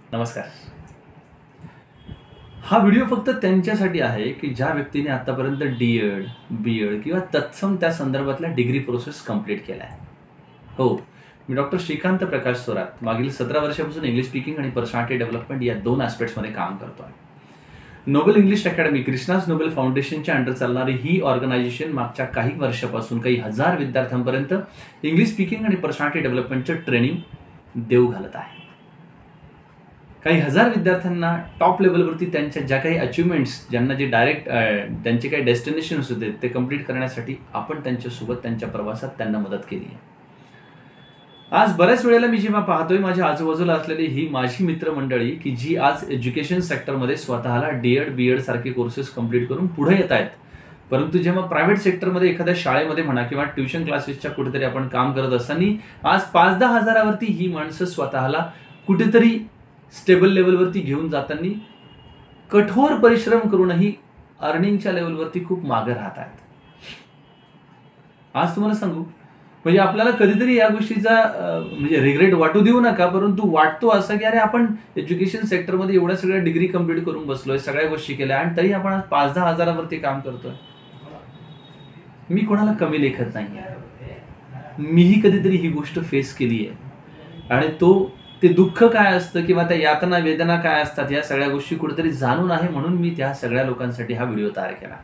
नमस्कार. हा व्हिडिओ फक्त त्यांच्यासाठी आहे की ज्या व्यक्तीने आतापर्यंत डी.एड, बी.एड किंवा तत्सम त्या संदर्भातल्या डिग्री प्रोसेस कंप्लीट केल्या आहे. हो, मी डॉक्टर श्रीकांत प्रकाश थोरात मागील 17 वर्षापासून इंग्लिश स्पीकिंग आणि पर्सनॅलिटी डेव्हलपमेंट या 2 ॲस्पेक्ट्समध्ये काम करतो आहे. Nobel English academy, Krishna's Nobel फाउंडेशनच्या अंडर चालणारी ही ऑर्गनायझेशन मागच्या काही वर्षापासून काही हजार विद्यार्थ्यांपर्यंत इंग्लिश स्पीकिंग आणि पर्सनॅलिटी डेव्हलपमेंटचं ट्रेनिंग देऊ घालत आहे. काही हजार विद्यार्थ्यांना टॉप लेवलवरती त्यांच्या ज्या काही अचिव्हमेंट्स, ज्यांना जे डायरेक्ट त्यांचे काही डेस्टिनेशन्स होते ते कंप्लीट करण्यासाठी आपण त्यांच्यासोबत त्यांच्या प्रवासात त्यांना मदत केली आहे. आज बऱ्याच वेळेला मी जेव्हा पाहतोय माझ्या आजूबाजूला असलेली ही माझी मित्रमंडळी की जी आज एज्युकेशन सेक्टरमध्ये स्वतःला डी.एड, बी.एड सारखे कोर्सेस कंप्लीट करून पुढे येत आहेत, परंतु जेव्हा प्रायव्हेट सेक्टरमध्ये एखाद्या शाळेमध्ये म्हणा किंवा ट्युशन क्लासेसच्या कुठेतरी आपण काम करत असताना आज 5-10 हजारावरती ही माणसं स्वतःला कुठेतरी स्टेबल लेवलवरती घेऊन जाताना कठोर परिश्रम करूनही अर्निंगच्या लेवलवरती खूप मागे राहत आहेत. आज तुम्हाला सांगू, म्हणजे आपल्याला कधीतरी या गोष्टीचा म्हणजे रिग्रेट वाटू देऊ नका, परंतु वाटतो असं की अरे आपण एज्युकेशन सेक्टरमध्ये एवढ्या सगळ्या डिग्री कंप्लीट करून बसलोय, सगळ्या गोष्टी केल्या आणि तरी आपण आज 5-10 हजारावरती काम करतोय. मी कोणाला कमी लेखत नाही, मीही कधीतरी ही गोष्ट फेस केली आहे आणि ते दुःख काय असतं किंवा त्या यातना वेदना काय असतात या सगळ्या गोष्टी कुठेतरी जाणून आहे, म्हणून मी त्या सगळ्या लोकांसाठी हा व्हिडिओ तयार केला.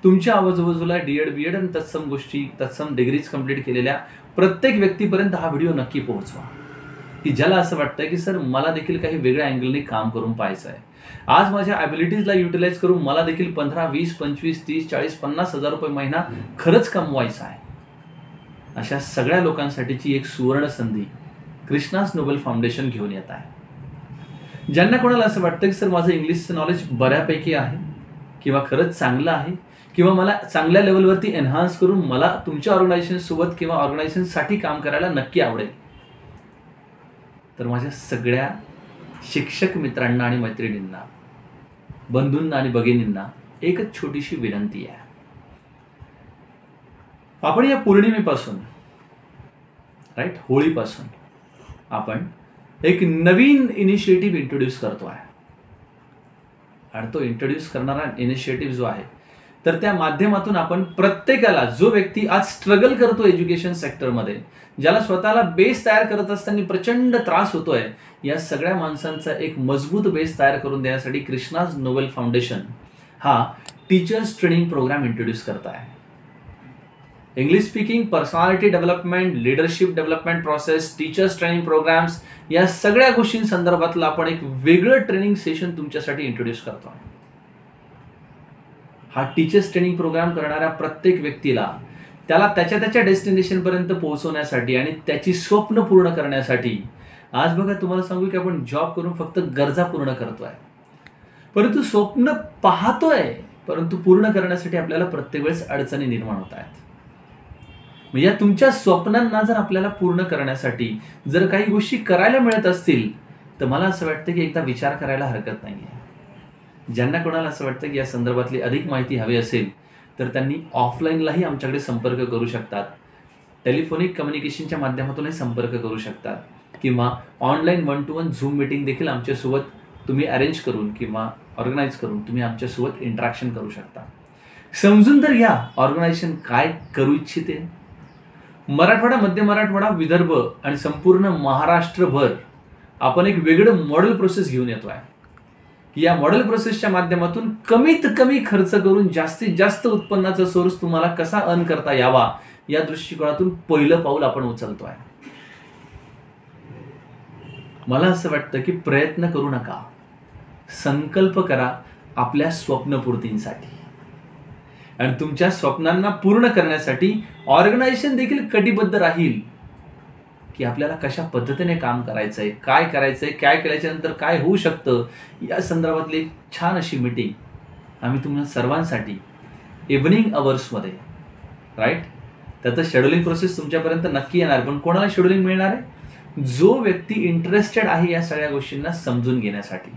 तुमच्या आजूबाजूला डी.एड, बी.एड आणि तत्सम गोष्टी, तत्सम डिग्रीज कंप्लीट केलेल्या प्रत्येक व्यक्तीपर्यंत हा व्हिडिओ नक्की पोहोचवा की ज्याला असं वाटतंय की सर मला देखील काही वेगळ्या अँगलने काम करून पाहायचं आहे. आज माझ्या ॲबिलिटीजला युटिलाइज करून मला देखील 15, 20, 25, 30, 40, 50 हजार रुपये महिना खरंच कमवायचा आहे. अशा सगळ्या लोकांसाठीची एक सुवर्ण संधी कृष्णाज नोबेल फाउंडेशन घेऊन येत आहे. ज्यांना कोणाला असं वाटतं की सर माझं इंग्लिशचं नॉलेज बऱ्यापैकी आहे किंवा खरंच चांगलं आहे किंवा मला चांगल्या लेवलवरती एन्हान्स करून मला तुमच्या ऑर्गनायझेशनसोबत किंवा ऑर्गनायझेशनसाठी काम करायला नक्की आवडेल, तर माझ्या सगळ्या शिक्षक मित्रांना आणि मैत्रिणींना, बंधूंना आणि भगिनींना एकच छोटीशी विनंती आहे. आपण या पौर्णिमेपासून, होळीपासून आपण एक नवीन इनिशिएटिव्ह इंट्रोड्यूस करतो आहे आणि तो इंट्रोड्यूस करणारा इनिशिएटिव्ह जो आहे तर त्या माध्यमातून आपण प्रत्येकाला, जो व्यक्ती आज स्ट्रगल करतो एज्युकेशन सेक्टरमध्ये, ज्याला स्वतःला बेस तयार करत असताना प्रचंड त्रास होतोय, या सगळ्या माणसांचा एक मजबूत बेस तयार करून देण्यासाठी कृष्णाज नोबेल फाउंडेशन हा टीचर्स ट्रेनिंग प्रोग्राम इंट्रोड्यूस करत आहे. English speaking, personality development, leadership development process, teachers training programmes या सगळ्या गोष्टींसंदर्भातलं आपण एक वेगळं ट्रेनिंग सेशन तुमच्यासाठी इंट्रोड्यूस करतो. हा टीचर्स ट्रेनिंग प्रोग्राम करणाऱ्या प्रत्येक व्यक्तीला त्याला त्याच्या डेस्टिनेशनपर्यंत पोहोचवण्यासाठी आणि त्याची स्वप्न पूर्ण करण्यासाठी, आज बघा तुम्हाला सांगू की आपण जॉब करून फक्त गरजा पूर्ण करतोय, परंतु स्वप्न पाहतोय, परंतु पूर्ण करण्यासाठी आपल्याला प्रत्येक वेळेस अडचणी निर्माण होत आहेत. या तुमच्या स्वप्नांना जर आपल्याला पूर्ण करण्यासाठी जर काही गोष्टी करायला मिळत असतील तर मला असं वाटतं की एकदा विचार करायला हरकत नाही आहे. ज्यांना कोणाला असं वाटतं की या संदर्भातली अधिक माहिती हवी असेल तर त्यांनी ऑफलाईनलाही आमच्याकडे संपर्क करू शकतात, टेलिफोनिक कम्युनिकेशनच्या माध्यमातूनही संपर्क करू शकतात किंवा ऑनलाईन 1-to-1 झूम मीटिंग देखील आमच्यासोबत तुम्ही अरेंज करून किंवा ऑर्गनाईज करून तुम्ही आमच्यासोबत इंटरॅक्शन करू शकता. समजून तर घ्या ऑर्गनायझेशन काय करू इच्छिते. मराठवाडा, मध्य मराठवाडा, विदर्भ आणि संपूर्ण महाराष्ट्रभर आपण एक वेगळं मॉडेल प्रोसेस घेऊन येतो आहे की या मॉडेल प्रोसेसच्या माध्यमातून कमीत कमी खर्च करून जास्तीत जास्त उत्पन्नाचा सोर्स तुम्हाला कसा अर्न करता यावा या दृष्टिकोनातून पहिलं पाऊल आपण उचलतो आहे. मला असं वाटतं की प्रयत्न करू नका, संकल्प करा आपल्या स्वप्नपूर्तींसाठी आणि तुमच्या स्वप्नांना पूर्ण करण्यासाठी ऑर्गनायझेशन देखील कटिबद्ध राहील की आपल्याला कशा पद्धतीने काम करायचंय, काय करायचंय, काय केल्याच्या नंतर काय होऊ शकतं या संदर्भातली एक छान अशी मीटिंग आम्ही तुम्हाला सर्वांसाठी इव्हनिंग अवर्समध्ये, त्याचं शेड्युलिंग प्रोसेस तुमच्यापर्यंत नक्की येणार. पण कोणाला शेड्युलिंग मिळणार आहे? जो व्यक्ती इंटरेस्टेड आहे या सगळ्या गोष्टींना समजून घेण्यासाठी.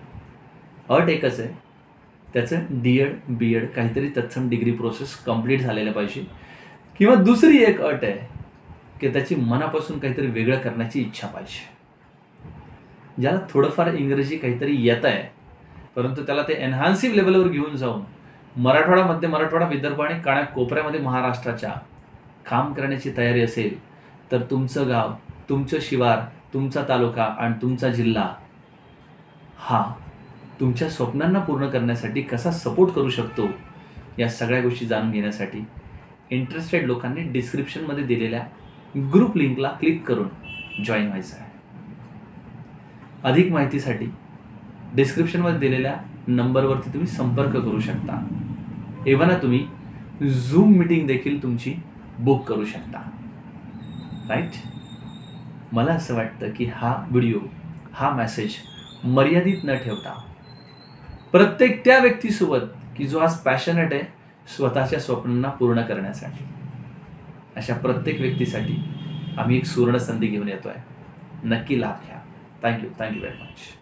अट एकच आहे, त्याचं डी.एड, बी.एड काहीतरी तत्सम डिग्री प्रोसेस कंप्लीट झालेलं पाहिजे किंवा दुसरी एक अट आहे की त्याची मनापासून काहीतरी वेगळं करण्याची इच्छा पाहिजे. ज्याला थोडंफार इंग्रजी काहीतरी येत आहे, परंतु त्याला ते एनहान्सिव्ह लेवलवर घेऊन जाऊन मराठवाडा, मध्य मराठवाडा, विदर्भ आणि कानाकोपऱ्यामध्ये महाराष्ट्राच्या काम करण्याची तयारी असेल, तर तुमचं गाव, तुमचं शिवार, तुमचा तालुका आणि तुमचा जिल्हा हा तुमच्या स्वप्नांना पूर्ण करण्यासाठी कसा सपोर्ट करू शकतो, या सगळ्या गोष्टी जाणून घेण्यासाठी इंटरेस्टेड लोकांनी डिस्क्रिप्शनमध्ये दिलेल्या ग्रुप लिंकला क्लिक करून जॉईन व्हायचं आहे. अधिक माहितीसाठी डिस्क्रिप्शनमध्ये दिलेल्या नंबरवरती तुम्ही संपर्क करू शकता. एव्हाना तुम्ही झूम मीटिंग देखील तुमची बुक करू शकता. राईट. मला असं वाटतं की हा व्हिडिओ, हा मेसेज मर्यादित न ठेवता प्रत्येक त्या व्यक्तीसोबत की जो आज पॅशनेट आहे स्वतःच्या स्वप्नांना पूर्ण करण्यासाठी, अशा प्रत्येक व्यक्तीसाठी आम्ही एक सुवर्ण संधी घेऊन येतोय. नक्की लाभ घ्या. Thank you very much.